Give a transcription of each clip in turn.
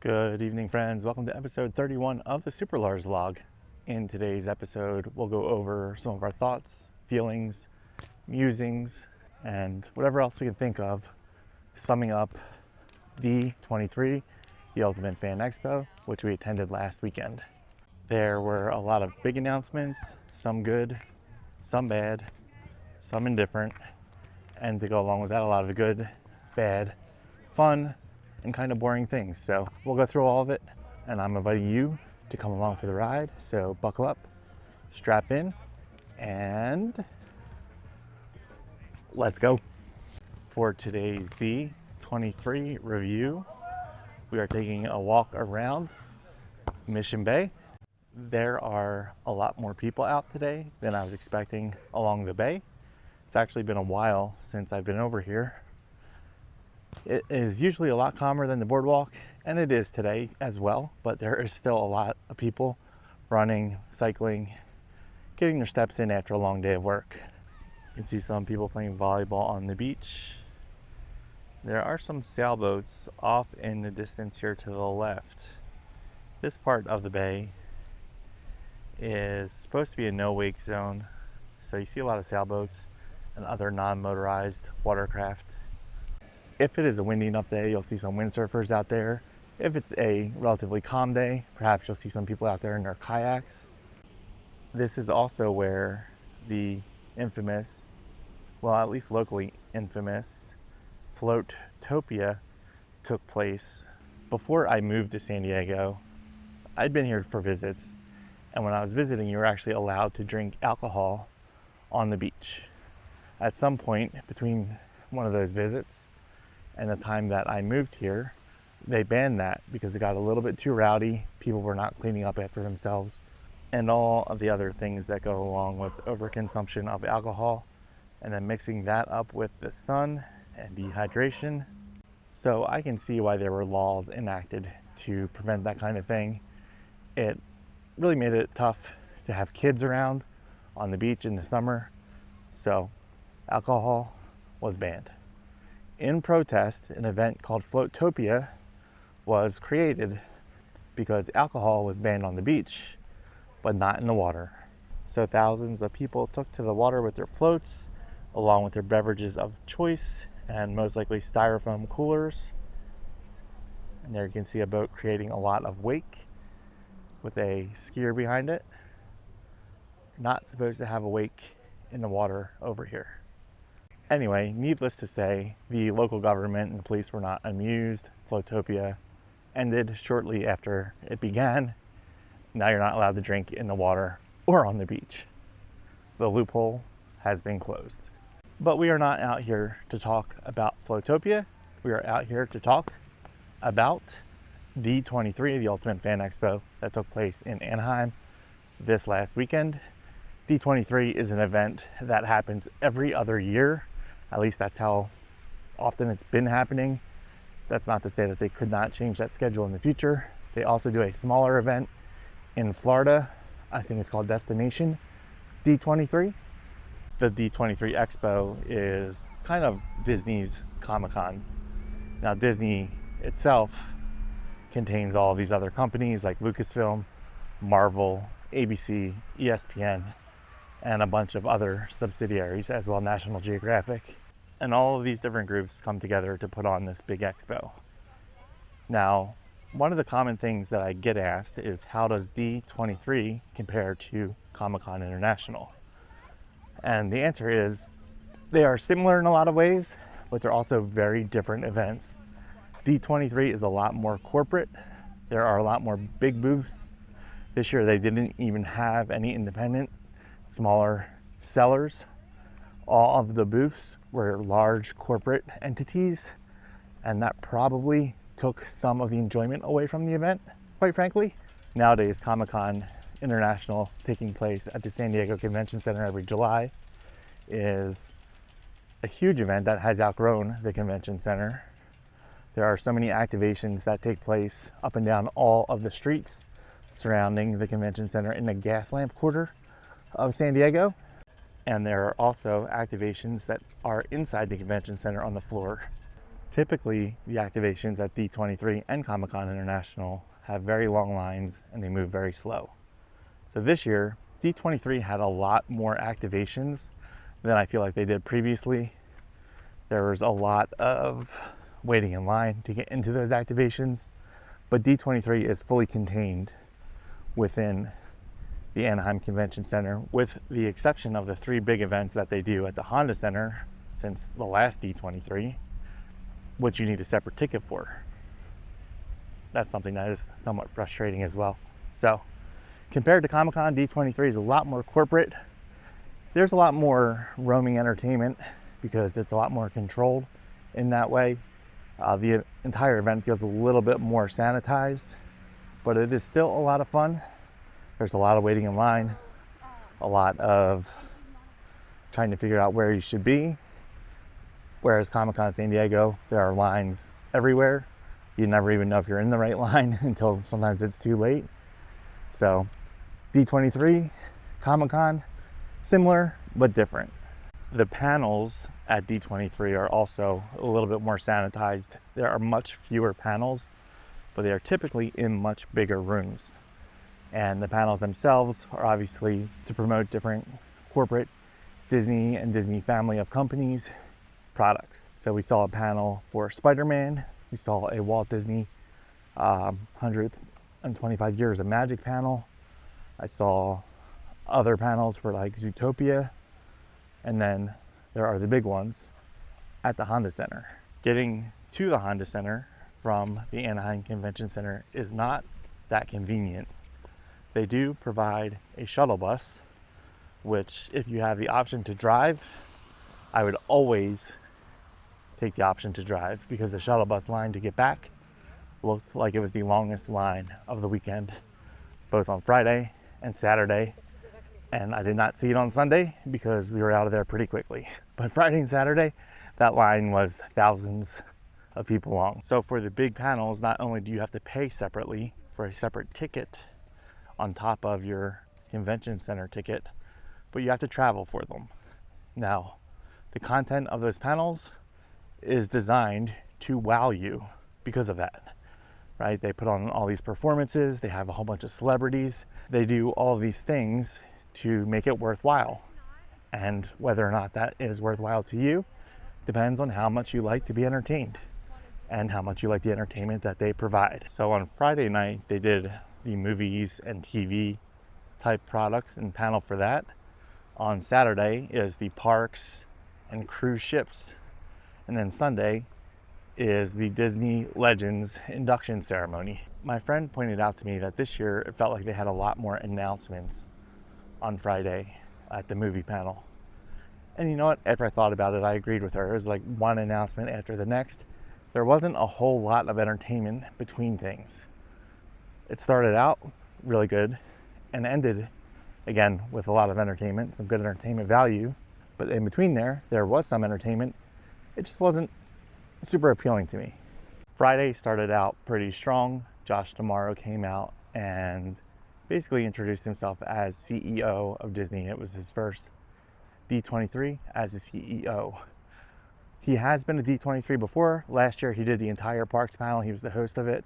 Good evening, friends. Welcome to episode 31 of the SuperLarz vlog. In today's episode, we'll go over some of our thoughts, feelings, musings, and whatever else we can think of, summing up D23, the Ultimate Fan Expo, which we attended last weekend. There were a lot of big announcements, some good, some bad, some indifferent, and to go along with that, a lot of good, bad, fun, and kind of boring things. So we'll go through all of it, and I'm inviting you to come along for the ride. So buckle up, strap in, and let's go. For today's D23 review, we are taking a walk around Mission Bay. There are a lot more people out today than I was expecting along the bay. It's actually been a while since I've been over here. It is usually a lot calmer than the boardwalk, and it is today as well, but there is still a lot of people running, cycling, getting their steps in after a long day of work. You can see some people playing volleyball on the beach. There are some sailboats off in the distance here to the left. This part of the bay is supposed to be a no-wake zone, so you see a lot of sailboats and other non-motorized watercraft. If it is a windy enough day, you'll see some windsurfers out there. If it's a relatively calm day, perhaps you'll see some people out there in their kayaks. This is also where the infamous, well, at least locally infamous, Floatopia took place. Before I moved to San Diego, I'd been here for visits, and when I was visiting, you were actually allowed to drink alcohol on the beach. At some point between one of those visits and the time that I moved here, they banned that because it got a little bit too rowdy. People were not cleaning up after themselves, and all of the other things that go along with overconsumption of alcohol, and then mixing that up with the sun and dehydration. So I can see why there were laws enacted to prevent that kind of thing. It really made it tough to have kids around on the beach in the summer, so alcohol was banned. In protest, an event called Floatopia was created because alcohol was banned on the beach, but not in the water. So thousands of people took to the water with their floats, along with their beverages of choice, and most likely styrofoam coolers. And there you can see a boat creating a lot of wake with a skier behind it. Not supposed to have a wake in the water over here. Anyway, needless to say, the local government and the police were not amused. Floatopia ended shortly after it began. Now you're not allowed to drink in the water or on the beach. The loophole has been closed. But we are not out here to talk about Floatopia. We are out here to talk about D23, the Ultimate Fan Expo, that took place in Anaheim this last weekend. D23 is an event that happens every other year. At least that's how often it's been happening. That's not to say that they could not change that schedule in the future. They also do a smaller event in Florida. I think it's called Destination D23. The D23 Expo is kind of Disney's Comic-Con. Now, Disney itself contains all of these other companies like Lucasfilm, Marvel, ABC, ESPN, and a bunch of other subsidiaries as well, National Geographic. And all of these different groups come together to put on this big expo. Now, one of the common things that I get asked is, how does D23 compare to Comic-Con International? And the answer is, they are similar in a lot of ways, but they're also very different events. D23 is a lot more corporate. There are a lot more big booths. This year they didn't even have any independent, smaller sellers. All of the booths were large corporate entities, and that probably took some of the enjoyment away from the event, quite frankly. Nowadays, Comic-Con International, taking place at the San Diego Convention Center every July, is a huge event that has outgrown the convention center. There are so many activations that take place up and down all of the streets surrounding the convention center in the Gaslamp quarter of San Diego. And there are also activations that are inside the convention center on the floor. Typically, the activations at D23 and Comic-Con International have very long lines and they move very slow. So this year, D23 had a lot more activations than I feel like they did previously. There was a lot of waiting in line to get into those activations, but D23 is fully contained within the Anaheim Convention Center, with the exception of the 3 big events that they do at the Honda Center since the last D23, which you need a separate ticket for. That's something that is somewhat frustrating as well. So compared to Comic-Con, D23 is a lot more corporate. There's a lot more roaming entertainment because it's a lot more controlled in that way. The entire event feels a little bit more sanitized, but it is still a lot of fun. There's a lot of waiting in line, a lot of trying to figure out where you should be. Whereas Comic-Con San Diego, there are lines everywhere. You never even know if you're in the right line until sometimes it's too late. So D23, Comic-Con, similar but different. The panels at D23 are also a little bit more sanitized. There are much fewer panels, but they are typically in much bigger rooms. And the panels themselves are obviously to promote different corporate Disney and Disney family of companies products. So we saw a panel for Spider-Man. We saw a Walt Disney 125 Years of Magic panel. I saw other panels for like Zootopia. And then there are the big ones at the Honda Center. Getting to the Honda Center from the Anaheim Convention Center is not that convenient. They do provide a shuttle bus, which if you have the option to drive, I would always take the option to drive, because the shuttle bus line to get back looked like it was the longest line of the weekend, both on Friday and Saturday. And I did not see it on Sunday because we were out of there pretty quickly. But Friday and Saturday, that line was thousands of people long. So for the big panels, not only do you have to pay separately for a separate ticket on top of your convention center ticket, but you have to travel for them. Now, the content of those panels is designed to wow you because of that, right? They put on all these performances, they have a whole bunch of celebrities, they do all of these things to make it worthwhile. And whether or not that is worthwhile to you depends on how much you like to be entertained and how much you like the entertainment that they provide. So on Friday night, they did the movies and TV type products and panel for that. On Saturday is the parks and cruise ships. And then Sunday is the Disney Legends induction ceremony. My friend pointed out to me that this year it felt like they had a lot more announcements on Friday at the movie panel. And you know what? After I thought about it, I agreed with her. It was like one announcement after the next. There wasn't a whole lot of entertainment between things. It started out really good and ended again with a lot of entertainment, some good entertainment value. But in between there was some entertainment. It just wasn't super appealing to me. Friday started out pretty strong. Josh D'Amaro came out and basically introduced himself as CEO of Disney. It was his first D23 as the CEO. He has been a D23 before. Last year he did the entire parks panel. He was the host of it.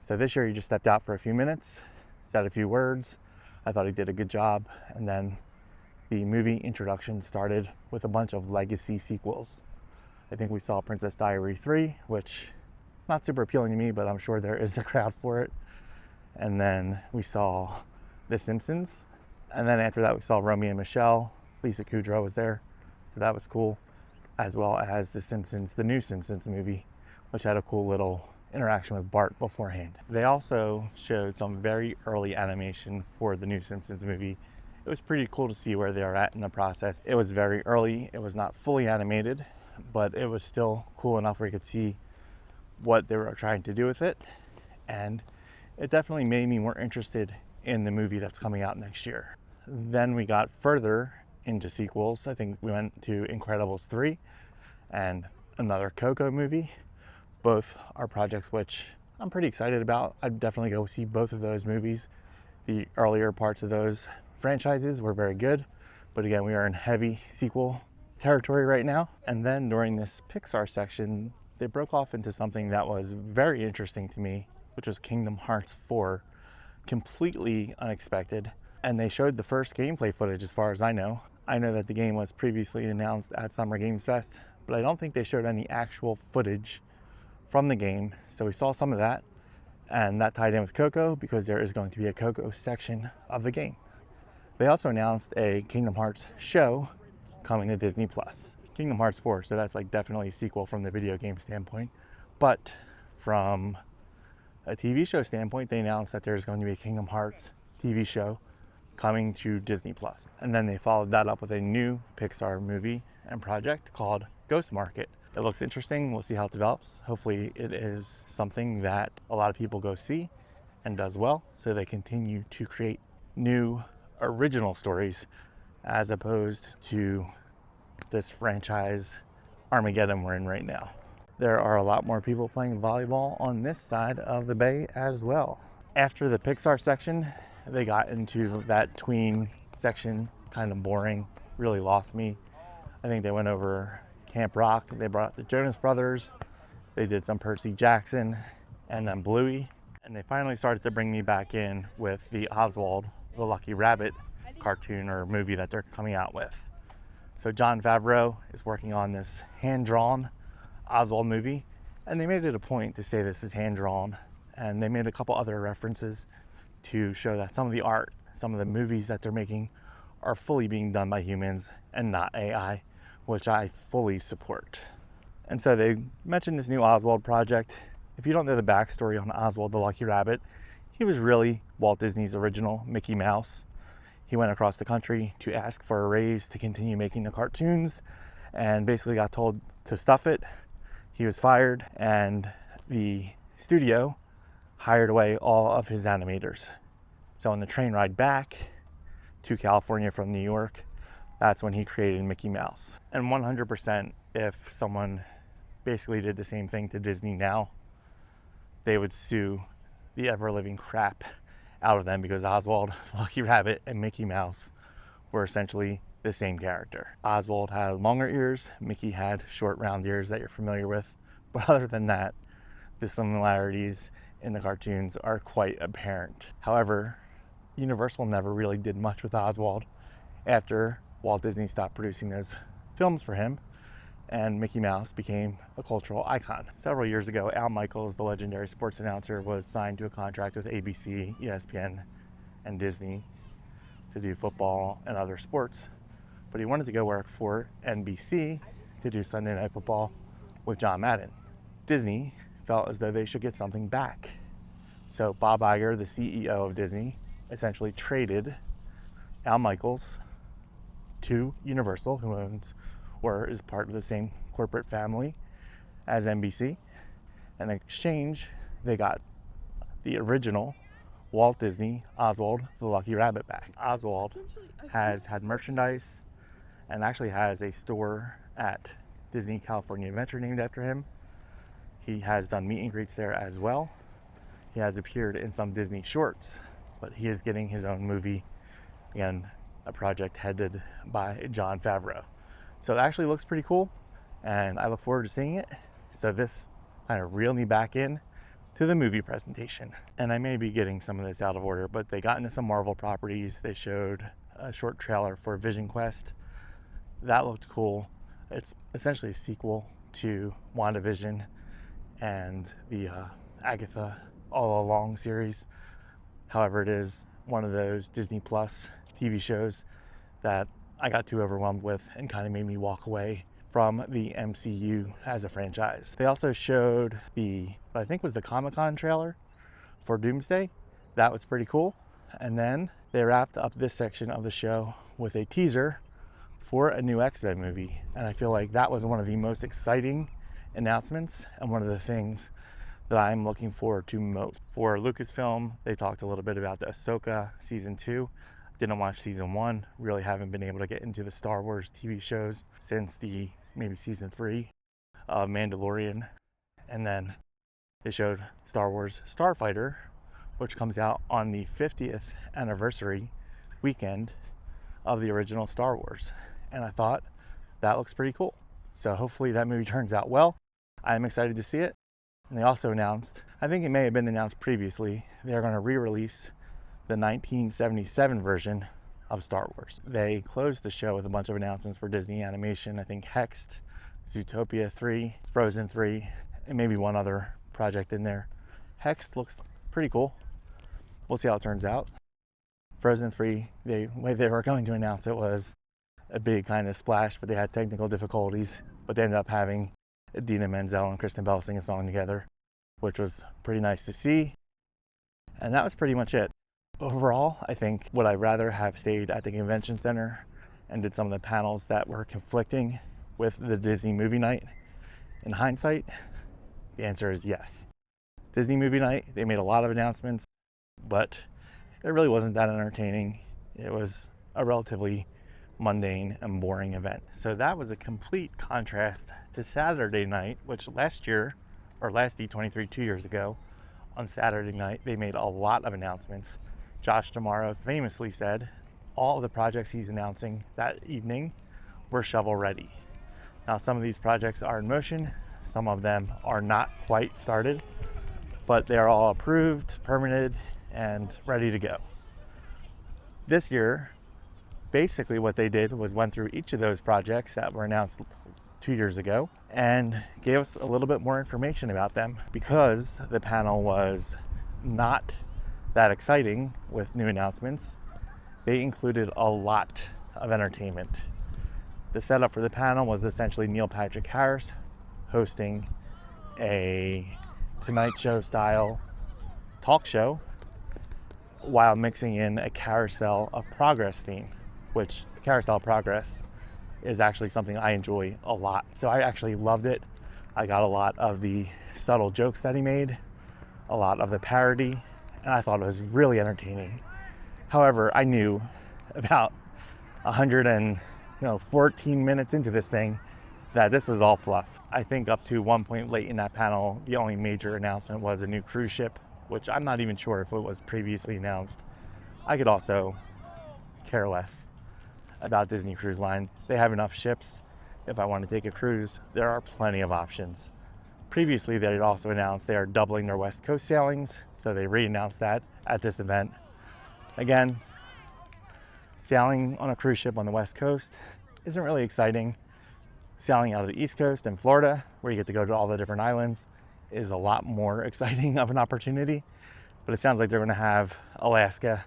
So this year he just stepped out for a few minutes, said a few words. I thought he did a good job. And then the movie introduction started with a bunch of legacy sequels. I think we saw Princess Diary 3, which not super appealing to me, but I'm sure there is a crowd for it. And then we saw The Simpsons. And then after that we saw Romeo and Michelle. Lisa Kudrow was there, so that was cool. As well as The Simpsons, the new Simpsons movie, which had a cool little interaction with Bart beforehand. They also showed some very early animation for the new Simpsons movie. It was pretty cool to see where they are at in the process. It was very early. It was not fully animated, but it was still cool enough where you could see what they were trying to do with it. And it definitely made me more interested in the movie that's coming out next year. Then we got further into sequels. I think we went to Incredibles 3 and another Coco movie. Both are projects which I'm pretty excited about. I'd definitely go see both of those movies. The earlier parts of those franchises were very good, but again, we are in heavy sequel territory right now. And then during this Pixar section, they broke off into something that was very interesting to me, which was Kingdom Hearts 4. Completely unexpected. And they showed the first gameplay footage as far as I know. I know that the game was previously announced at Summer Games Fest, but I don't think they showed any actual footage from the game. So we saw some of that, and that tied in with Coco because there is going to be a Coco section of the game. They also announced a Kingdom Hearts show coming to Disney Plus. Kingdom Hearts 4, so that's like definitely a sequel from the video game standpoint. But from a TV show standpoint, they announced that there's going to be a Kingdom Hearts TV show coming to Disney Plus. And then they followed that up with a new Pixar movie and project called Ghost Market. It looks interesting. We'll see how it develops. Hopefully it is something that a lot of people go see and does well, so they continue to create new original stories as opposed to this franchise Armageddon we're in right now. There are a lot more people playing volleyball on this side of the bay as well. After the Pixar section, they got into that tween section, kind of boring, really lost me. I think they went over Camp Rock, they brought the Jonas Brothers, they did some Percy Jackson, and then Bluey. And they finally started to bring me back in with the Oswald the Lucky Rabbit cartoon or movie that they're coming out with. So Jon Favreau is working on this hand-drawn Oswald movie, and they made it a point to say this is hand-drawn, and they made a couple other references to show that some of the art, some of the movies that they're making are fully being done by humans and not AI, which I fully support. And so they mentioned this new Oswald project. If you don't know the backstory on Oswald the Lucky Rabbit, he was really Walt Disney's original Mickey Mouse. He went across the country to ask for a raise to continue making the cartoons and basically got told to stuff it. He was fired, and the studio hired away all of his animators. So on the train ride back to California from New York, that's when he created Mickey Mouse. And 100%, if someone basically did the same thing to Disney now, they would sue the ever-living crap out of them, because Oswald, Lucky Rabbit, and Mickey Mouse were essentially the same character. Oswald had longer ears, Mickey had short round ears that you're familiar with, but other than that, the similarities in the cartoons are quite apparent. However, Universal never really did much with Oswald after Walt Disney stopped producing those films for him, and Mickey Mouse became a cultural icon. Several years ago, Al Michaels, the legendary sports announcer, was signed to a contract with ABC, ESPN, and Disney to do football and other sports, but he wanted to go work for NBC to do Sunday Night Football with John Madden. Disney felt as though they should get something back. So Bob Iger, the CEO of Disney, essentially traded Al Michaels to Universal, who owns or is part of the same corporate family as NBC. And in exchange, they got the original Walt Disney Oswald the Lucky Rabbit back. Oswald has had merchandise and actually has a store at Disney California Adventure named after him. He has done meet and greets there as well. He has appeared in some Disney shorts, but he is getting his own movie, again, a project headed by Jon Favreau. So it actually looks pretty cool, and I look forward to seeing it. So this kind of reeled me back in to the movie presentation. And I may be getting some of this out of order, but they got into some Marvel properties. They showed a short trailer for Vision Quest. That looked cool. It's essentially a sequel to WandaVision and the Agatha All Along series. However, it is one of those Disney Plus TV shows that I got too overwhelmed with and kind of made me walk away from the MCU as a franchise. They also showed what I think was the Comic-Con trailer for Doomsday. That was pretty cool. And then they wrapped up this section of the show with a teaser for a new X-Men movie. And I feel like that was one of the most exciting announcements and one of the things that I'm looking forward to most. For Lucasfilm, they talked a little bit about the Ahsoka Season 2. Didn't watch Season 1, really haven't been able to get into the Star Wars TV shows since maybe Season 3 of Mandalorian. And then they showed Star Wars Starfighter, which comes out on the 50th anniversary weekend of the original Star Wars. And I thought that looks pretty cool. So hopefully that movie turns out well. I'm excited to see it. And they also announced, I think it may have been announced previously, they're going to re-release the 1977 version of Star Wars. They closed the show with a bunch of announcements for Disney Animation. I think Hexed, Zootopia 3, Frozen 3, and maybe one other project in there. Hexed looks pretty cool. We'll see how it turns out. Frozen 3, the way they were going to announce it was a big kind of splash, but they had technical difficulties. But they ended up having Idina Menzel and Kristen Bell sing a song together, which was pretty nice to see. And that was pretty much it. Overall, I think would I rather have stayed at the convention center and did some of the panels that were conflicting with the Disney movie night? In hindsight, the answer is yes. Disney movie night, they made a lot of announcements, but it really wasn't that entertaining. It was a relatively mundane and boring event. So that was a complete contrast to Saturday night, which last year, or last D23 2 years ago, on Saturday night, they made a lot of announcements. Josh D'Amaro famously said all of the projects he's announcing that evening were shovel ready. Now, some of these projects are in motion, some of them are not quite started, but they are all approved, permitted, and ready to go. This year, basically what they did was went through each of those projects that were announced 2 years ago and gave us a little bit more information about them. Because the panel was not that exciting with new announcements, they included a lot of entertainment. The setup for the panel was essentially Neil Patrick Harris hosting a Tonight Show style talk show while mixing in a Carousel of Progress theme, which Carousel of Progress is actually something I enjoy a lot. So I actually loved it. I got a lot of the subtle jokes that he made, a lot of the parody, and I thought it was really entertaining. However, I knew about 114 minutes into this thing that this was all fluff. I think up to one point late in that panel, the only major announcement was a new cruise ship, which I'm not even sure if it was previously announced. I could also care less about Disney Cruise Line. They have enough ships. If I want to take a cruise, there are plenty of options. Previously, they had also announced they are doubling their West Coast sailings, so they re-announced that at this event. Again, sailing on a cruise ship on the West Coast isn't really exciting. Sailing out of the East Coast in Florida, where you get to go to all the different islands, is a lot more exciting of an opportunity. But it sounds like they're going to have Alaska,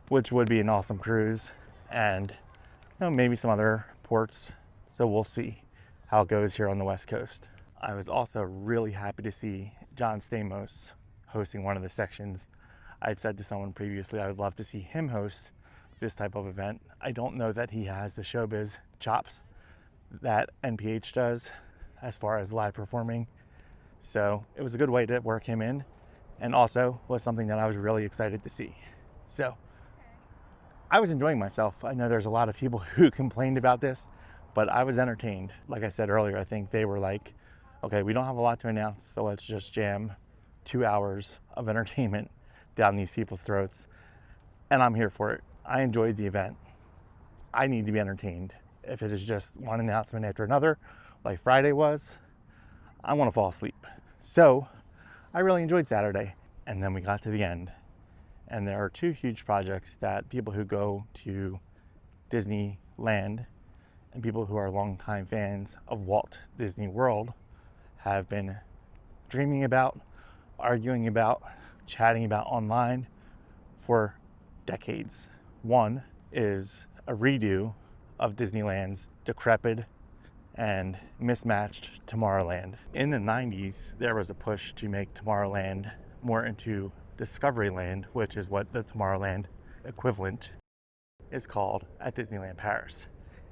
which would be an awesome cruise, and maybe some other ports. So we'll see how it goes here on the West Coast. I was also really happy to see John Stamos hosting one of the sections. I had said to someone previously I would love to see him host this type of event. I don't know that he has the showbiz chops that NPH does as far as live performing. So it was a good way to work him in, and also was something that I was really excited to see. So I was enjoying myself. I know there's a lot of people who complained about this, but I was entertained. Like I said earlier, I think they were like, okay, we don't have a lot to announce, so let's just jam 2 hours of entertainment down these people's throats. And I'm here for it. I enjoyed the event. I need to be entertained. If it is just one announcement after another, like Friday was, I want to fall asleep. So I really enjoyed Saturday. And then we got to the end. And there are two huge projects that people who go to Disneyland and people who are longtime fans of Walt Disney World have been dreaming about, arguing about, chatting about online for decades. One is a redo of Disneyland's decrepit and mismatched Tomorrowland. In the 90s, there was a push to make Tomorrowland more into Discoveryland, which is what the Tomorrowland equivalent is called at Disneyland Paris.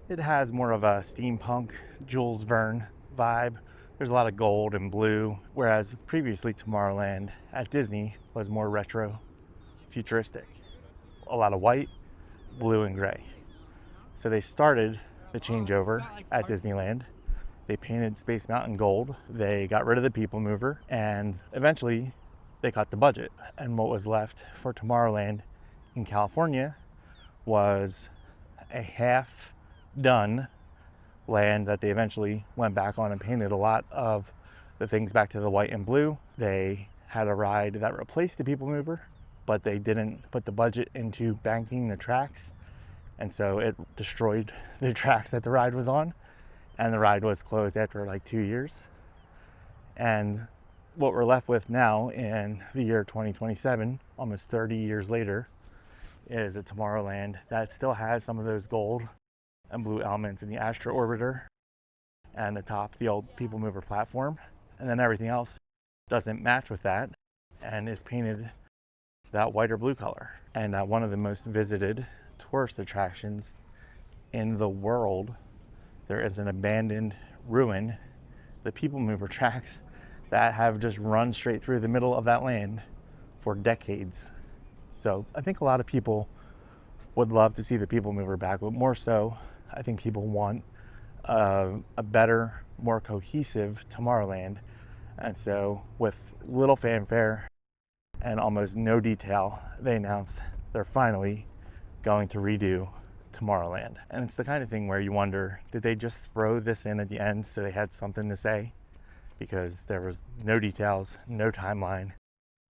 It has more of a steampunk, Jules Verne vibe. There's a lot of gold and blue, whereas previously Tomorrowland at Disney was more retro, futuristic. A lot of white, blue, and gray. So they started the changeover at Disneyland. They painted Space Mountain gold. They got rid of the people mover, and eventually they cut the budget. And what was left for Tomorrowland in California was a half done land that they eventually went back on and painted a lot of the things back to the white and blue. They had a ride that replaced the People Mover, but they didn't put the budget into banking the tracks, and so it destroyed the tracks that the ride was on, and the ride was closed after like 2 years. And what we're left with now in the year 2027, almost 30 years later, is a Tomorrowland that still has some of those gold and blue elements in the Astro Orbiter and atop the old People Mover platform, and then everything else doesn't match with that and is painted that white or blue color. And one of the most visited tourist attractions in the world, there is an abandoned ruin, the People Mover tracks, that have just run straight through the middle of that land for decades. So I think a lot of people would love to see the People Mover back, but more so, I think people want a better, more cohesive Tomorrowland. And so with little fanfare and almost no detail, they announced they're finally going to redo Tomorrowland. And it's the kind of thing where you wonder, did they just throw this in at the end so they had something to say? Because there was no details, no timeline.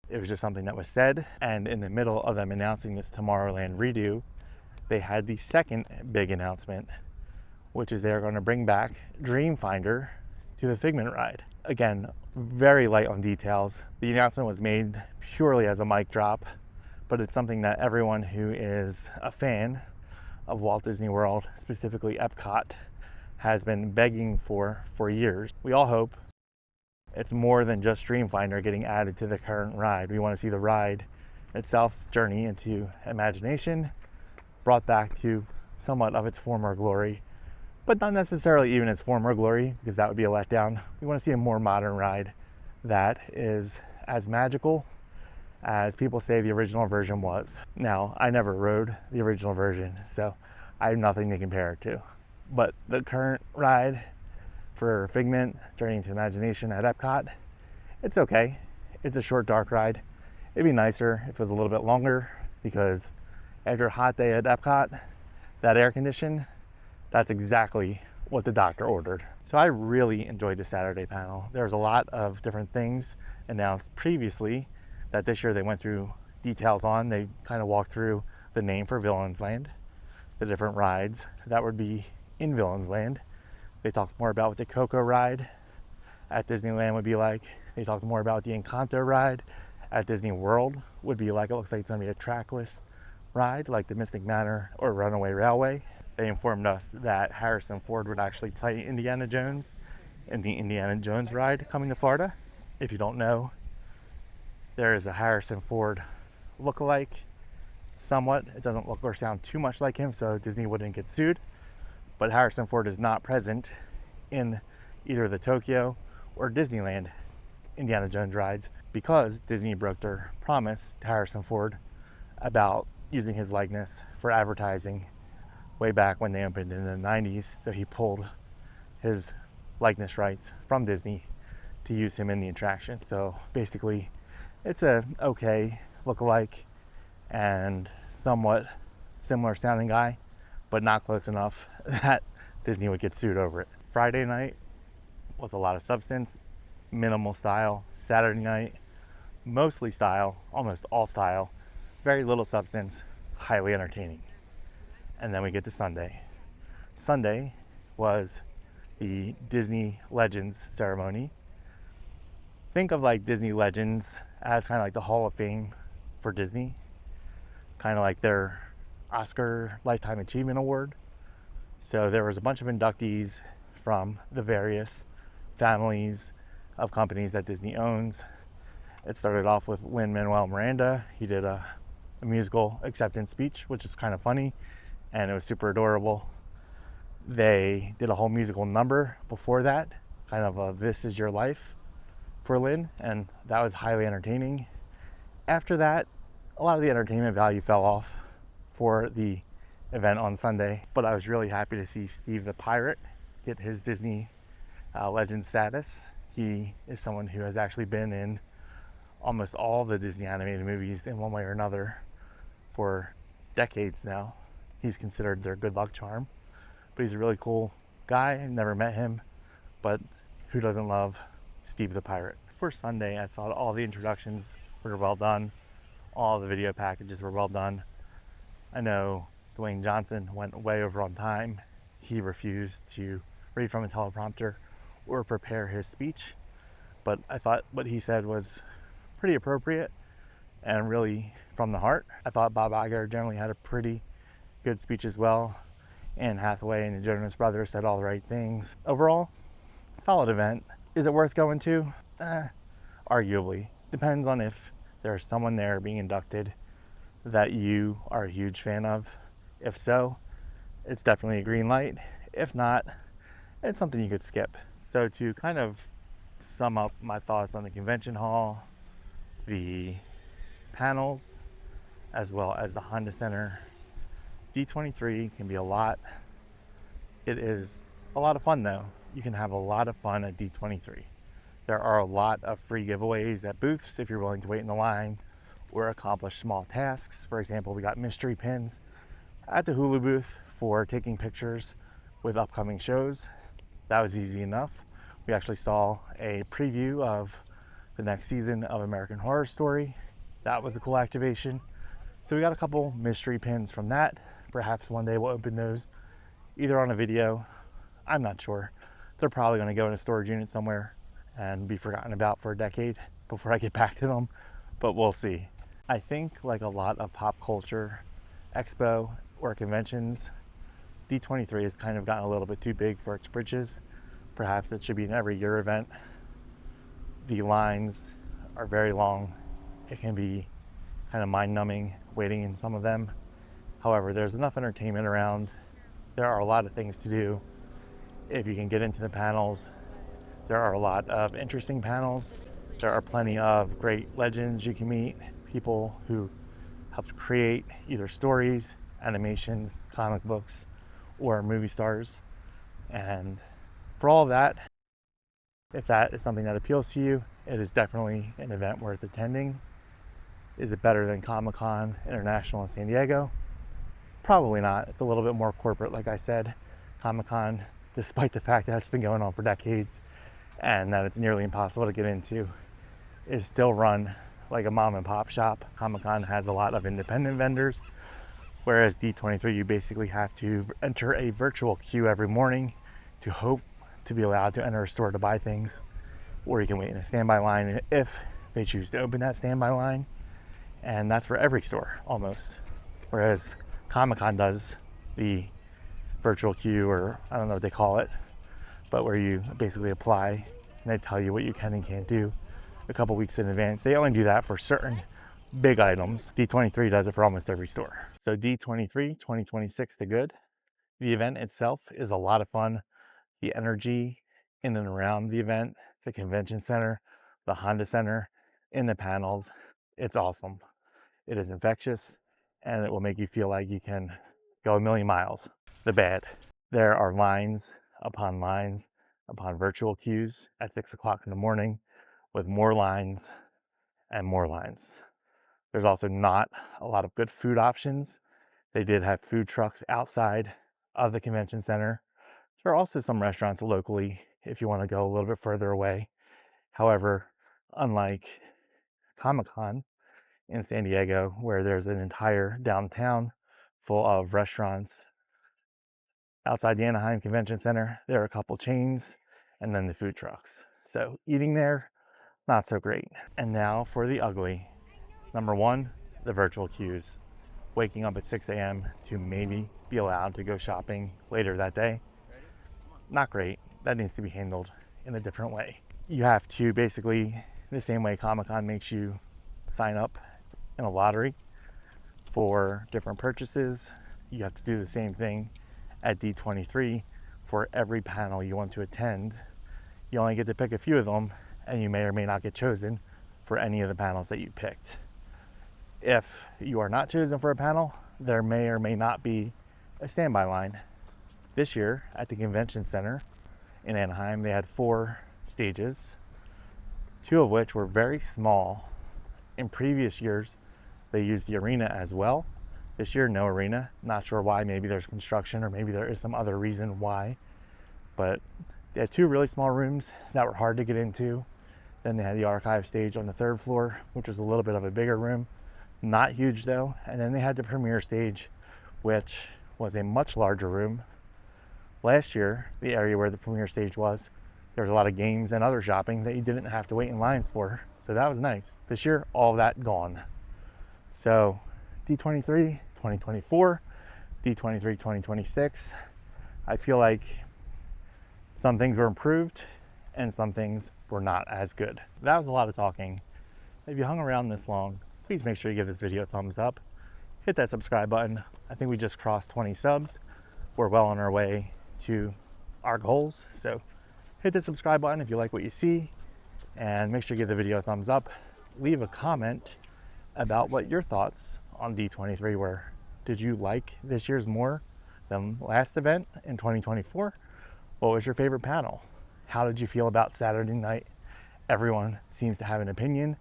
It was just something that was said. And in the middle of them announcing this Tomorrowland redo, they had the second big announcement, which is they're going to bring back Dreamfinder to the Figment ride. Again, very light on details. The announcement was made purely as a mic drop, but it's something that everyone who is a fan of Walt Disney World, specifically Epcot, has been begging for years. We all hope it's more than just Dreamfinder getting added to the current ride. We want to see the ride itself journey into imagination, brought back to somewhat of its former glory, but not necessarily even its former glory, because that would be a letdown. We want to see a more modern ride that is as magical as people say the original version was. Now, I never rode the original version, so I have nothing to compare it to. But the current ride for Figment, Journey into Imagination at Epcot, it's okay. It's a short, dark ride. It'd be nicer if it was a little bit longer, because after a hot day at Epcot, that air condition, that's exactly what the doctor ordered. So I really enjoyed the Saturday panel. There was a lot of different things announced previously that this year they went through details on. They kind of walked through the name for Villains Land, the different rides that would be in Villains Land. They talked more about what the Coco ride at Disneyland would be like. They talked more about the Encanto ride at Disney World would be like. It looks like it's going to be a trackless ride like the Mystic Manor or Runaway Railway. They informed us that Harrison Ford would actually play Indiana Jones in the Indiana Jones ride coming to Florida. If you don't know, there is a Harrison Ford look-alike, somewhat. It doesn't look or sound too much like him, so Disney wouldn't get sued. But Harrison Ford is not present in either the Tokyo or Disneyland Indiana Jones rides because Disney broke their promise to Harrison Ford about using his likeness for advertising way back when they opened in the 90s. So he pulled his likeness rights from Disney to use him in the attraction. So basically, it's a okay look-alike and somewhat similar sounding guy, but not close enough that Disney would get sued over it. Friday night was a lot of substance, minimal style. Saturday night, mostly style, almost all style, very little substance, highly entertaining. And then we get to Sunday. Sunday was the Disney Legends ceremony. Think of like Disney Legends as kind of like the Hall of Fame for Disney, kind of like their Oscar Lifetime Achievement Award. So there was a bunch of inductees from the various families of companies that Disney owns. It started off with Lin-Manuel Miranda. He did a musical acceptance speech, which is kind of funny, and it was super adorable. They did a whole musical number before that, kind of a This Is Your Life for Lin, and that was highly entertaining. After that, a lot of the entertainment value fell off for the event on Sunday, but I was really happy to see Steve the Pirate get his Disney legend status. He is someone who has actually been in almost all the Disney animated movies in one way or another for decades now. He's considered their good luck charm, but he's a really cool guy. I never met him, but who doesn't love Steve the Pirate. For Sunday, I thought all the introductions were well done. All the video packages were well done. I know Dwayne Johnson went way over on time. He refused to read from a teleprompter or prepare his speech, but I thought what he said was pretty appropriate and really from the heart. I thought Bob Iger generally had a pretty good speech as well. Anne Hathaway and the Jonas Brothers said all the right things. Overall, solid event. Is it worth going to? Arguably. Depends on if there's someone there being inducted that you are a huge fan of. If so, it's definitely a green light. If not, it's something you could skip. So to kind of sum up my thoughts on the convention hall, the panels, as well as the Honda Center, D23 can be a lot. It is a lot of fun though. You can have a lot of fun at D23. There are a lot of free giveaways at booths if you're willing to wait in the line or accomplish small tasks. For example, we got mystery pins at the Hulu booth for taking pictures with upcoming shows. That was easy enough. We actually saw a preview of the next season of American Horror Story. That was a cool activation. So we got a couple mystery pins from that. Perhaps one day we'll open those either on a video. I'm not sure. They're probably going to go in a storage unit somewhere and be forgotten about for a decade before I get back to them, but we'll see. I think like a lot of pop culture expo or conventions, D23 has kind of gotten a little bit too big for its britches. Perhaps it should be an every year event. The lines are very long. It can be kind of mind-numbing waiting in some of them. However, there's enough entertainment around. There are a lot of things to do. If you can get into the panels, there are a lot of interesting panels. There are plenty of great legends you can meet, people who helped create either stories, animations, comic books, or movie stars. And for all of that, if that is something that appeals to you, it is definitely an event worth attending. Is it better than Comic-Con International in San Diego? Probably not. It's a little bit more corporate, like I said. Comic-Con, despite the fact that it's been going on for decades and that it's nearly impossible to get into, is still run like a mom and pop shop. Comic-Con has a lot of independent vendors, whereas D23 you basically have to enter a virtual queue every morning to hope to be allowed to enter a store to buy things, or you can wait in a standby line if they choose to open that standby line, and that's for every store almost. Whereas Comic-Con does the virtual queue, or I don't know what they call it, but where you basically apply and they tell you what you can and can't do a couple weeks in advance. They only do that for certain big items. D23 does it for almost every store. So D23 2026 to good. The event itself is a lot of fun. The energy in and around the event, the convention center, the Honda Center, in the panels, it's awesome. It is infectious and it will make you feel like you can go a million miles. The bad, there are lines upon virtual queues at 6 o'clock in the morning with more lines and more lines. There's also not a lot of good food options. They did have food trucks outside of the convention center. There are also some restaurants locally if you want to go a little bit further away. However, unlike Comic-Con in San Diego, where there's an entire downtown full of restaurants, outside the Anaheim Convention Center, there are a couple chains and then the food trucks. So eating there, not so great. And now for the ugly. Number one, the virtual queues. Waking up at 6 a.m. to maybe be allowed to go shopping later that day. Not great. That needs to be handled in a different way. You have to basically, the same way Comic-Con makes you sign up in a lottery for different purchases, you have to do the same thing at D23 for every panel you want to attend. You only get to pick a few of them, and you may or may not get chosen for any of the panels that you picked. If you are not chosen for a panel, there may or may not be a standby line. This year at the convention center in Anaheim, they had 4 stages, 2 of which were very small. In previous years, they used the arena as well. This year, no arena. Not sure why. Maybe there's construction or maybe there is some other reason why. But they had 2 really small rooms that were hard to get into. Then they had the archive stage on the 3rd floor, which was a little bit of a bigger room. Not huge though. And then they had the premiere stage, which was a much larger room. Last year, the area where the premiere stage was, there was a lot of games and other shopping that you didn't have to wait in lines for. So that was nice. This year, all of that gone. So D23 2024, D23 2026, I feel like some things were improved and some things were not as good. That was a lot of talking. If you hung around this long, please make sure you give this video a thumbs up. Hit that subscribe button. I think we just crossed 20 subs. We're well on our way to our goals. So hit the subscribe button if you like what you see, and make sure you give the video a thumbs up. Leave a comment about what your thoughts on D23 were. Did you like this year's more than last event in 2024? What was your favorite panel? How did you feel about Saturday night? Everyone seems to have an opinion,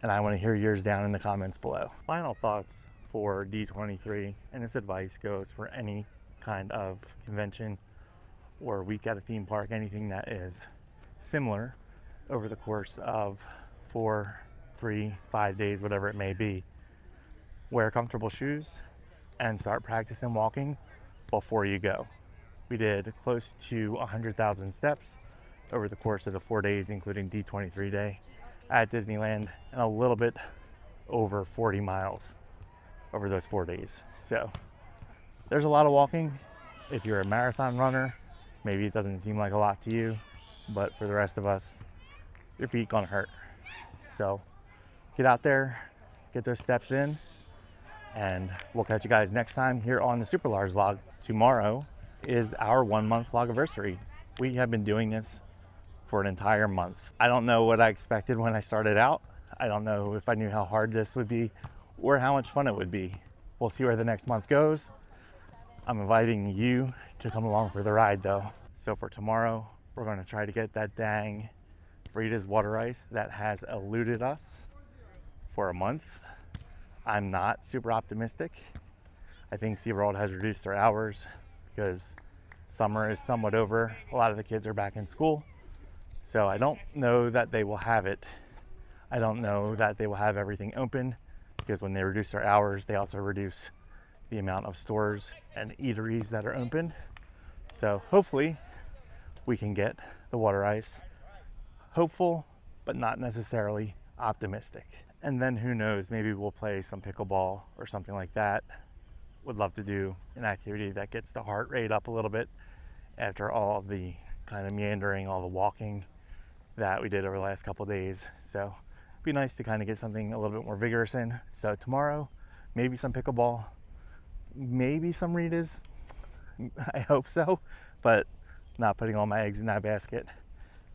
and I want to hear yours down in the comments below. Final thoughts for D23, and this advice goes for any kind of convention or week at a theme park, anything that is similar over the course of 4, 3, 5 days, whatever it may be. Wear comfortable shoes and start practicing walking before you go. We did close to 100,000 steps over the course of the 4 days, including D23 day at Disneyland, and a little bit over 40 miles over those 4 days. So there's a lot of walking. If you're a marathon runner, maybe it doesn't seem like a lot to you, but for the rest of us, your feet gonna hurt. So get out there, get those steps in, and we'll catch you guys next time here on the SuperLarz vlog. Tomorrow is our 1 month vlogiversary. We have been doing this for an entire month. I don't know what I expected when I started out. I don't know if I knew how hard this would be or how much fun it would be. We'll see where the next month goes. I'm inviting you to come along for the ride though. So for tomorrow, we're gonna try to get that dang Frida's water ice that has eluded us for a month. I'm not super optimistic. I think SeaWorld has reduced their hours because summer is somewhat over. A lot of the kids are back in school. So I don't know that they will have it. I don't know that they will have everything open, because when they reduce their hours, they also reduce the amount of stores and eateries that are open. So hopefully we can get the water ice. Hopeful, but not necessarily optimistic. And then who knows, maybe we'll play some pickleball or something like that. Would love to do an activity that gets the heart rate up a little bit after all of the kind of meandering, all the walking that we did over the last couple of days. So it'd be nice to kind of get something a little bit more vigorous in. So tomorrow, maybe some pickleball, maybe some Ritas. I hope so, but not putting all my eggs in that basket.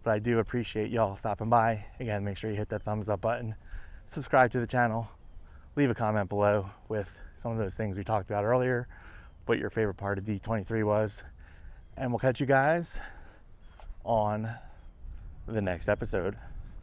But I do appreciate y'all stopping by. Again, make sure you hit that thumbs up button, subscribe to the channel, leave a comment below with some of those things we talked about earlier, what your favorite part of D23 was, and we'll catch you guys on the next episode.